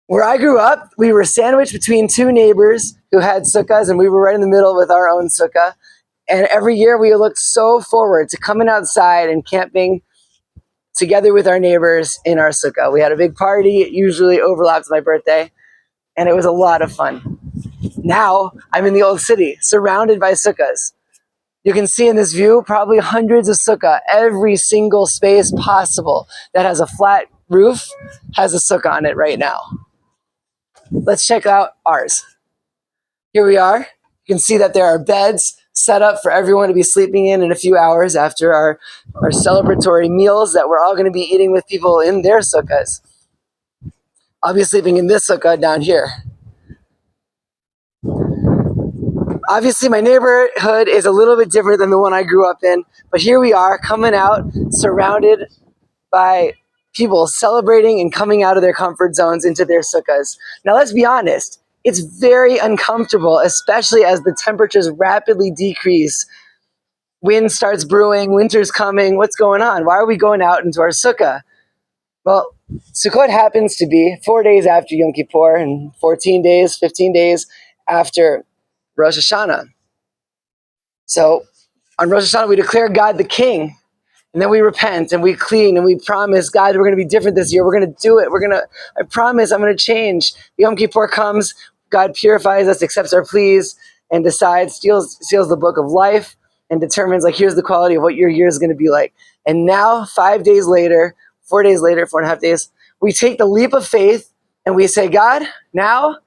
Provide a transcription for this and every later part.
Where I grew up, we were sandwiched between two neighbors who had sukkahs, and we were right in the middle with our own sukkah. And every year we looked so forward to coming outside and camping together with our neighbors in our sukkah. We had a big party. It usually overlapped my birthday, and it was a lot of fun. Now I'm in the old city, surrounded by sukkahs. You can see in this view probably hundreds of sukkah. Every single space possible that has a flat roof has a sukkah on it right now. Let's check out ours. Here we are. You can see that there are beds set up for everyone to be sleeping in a few hours after our celebratory meals that we're all going to be eating with people in their sukkahs. I'll be sleeping in this sukkah down here. Obviously, my neighborhood is a little bit different than the one I grew up in, but here we are coming out surrounded by people celebrating and coming out of their comfort zones into their sukkahs. Now, let's be honest. It's very uncomfortable, especially as the temperatures rapidly decrease. Wind starts brewing, winter's coming. What's going on? Why are we going out into our sukkah? Well, Sukkot happens to be 4 days after Yom Kippur and 14 days, 15 days after Rosh Hashanah. So on Rosh Hashanah, we declare God the King. And then we repent and we clean and we promise, God, we're going to be different this year. We're going to do it. I promise I'm going to change. Yom Kippur comes, God purifies us, accepts our pleas, and decides, seals the book of life and determines, like, here's the quality of what your year is going to be like. And now, 5 days later, 4 days later, 4.5 days, we take the leap of faith and we say, God, now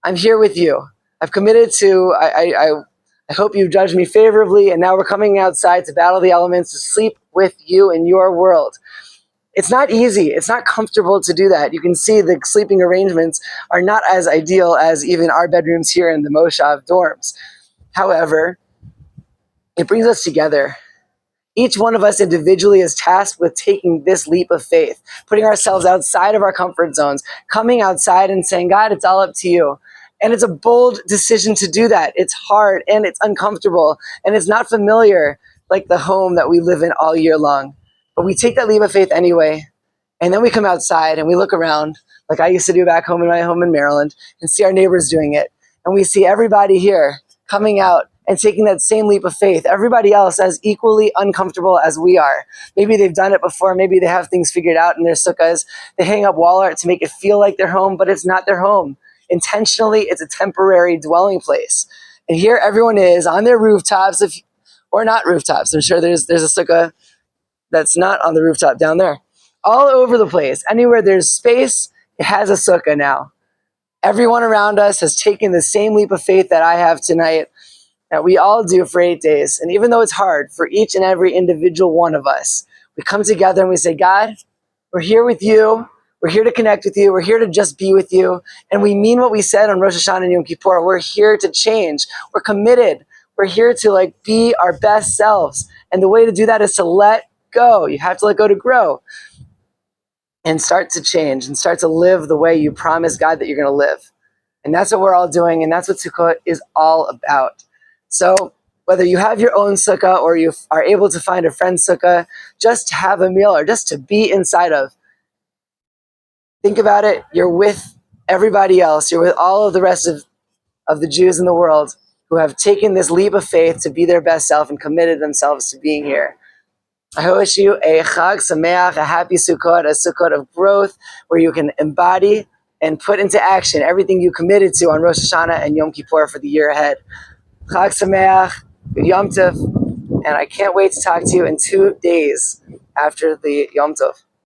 I'm here with you. I've committed to, I hope you judge me favorably, and now we're coming outside to battle the elements, to sleep with you in your world. It's not easy. It's not comfortable to do that. You can see the sleeping arrangements are not as ideal as even our bedrooms here in the Moshav dorms. However, it brings us together. Each one of us individually is tasked with taking this leap of faith, putting ourselves outside of our comfort zones, coming outside and saying, God, it's all up to you. And it's a bold decision to do that. It's hard and it's uncomfortable and it's not familiar like the home that we live in all year long. But we take that leap of faith anyway. And then we come outside and we look around, like I used to do back home in my home in Maryland, and see our neighbors doing it. And we see everybody here coming out and taking that same leap of faith. Everybody else as equally uncomfortable as we are. Maybe they've done it before. Maybe they have things figured out in their sukkahs. They hang up wall art to make it feel like their home, but it's not their home. Intentionally, it's a temporary dwelling place. And here everyone is on their rooftops, or not rooftops. I'm sure there's a sukkah that's not on the rooftop down there. All over the place. Anywhere there's space, it has a sukkah now. Everyone around us has taken the same leap of faith that I have tonight, that we all do for 8 days. And even though it's hard for each and every individual one of us, we come together and we say, God, we're here with you. We're here to connect with you. We're here to just be with you. And we mean what we said on Rosh Hashanah and Yom Kippur. We're here to change. We're committed. We're here to be our best selves. And the way to do that is to let go. You have to let go to grow and start to change and start to live the way you promise God that you're going to live. And that's what we're all doing. And that's what Sukkot is all about. So whether you have your own sukkah or you are able to find a friend's sukkah, just to have a meal or just to be inside of, think about it. You're with everybody else. You're with all of the rest of the Jews in the world who have taken this leap of faith to be their best self and committed themselves to being here. I wish you a Chag Sameach, a happy Sukkot, a Sukkot of growth where you can embody and put into action everything you committed to on Rosh Hashanah and Yom Kippur for the year ahead. Chag Sameach, good Yom Tov, and I can't wait to talk to you in 2 days after the Yom Tov.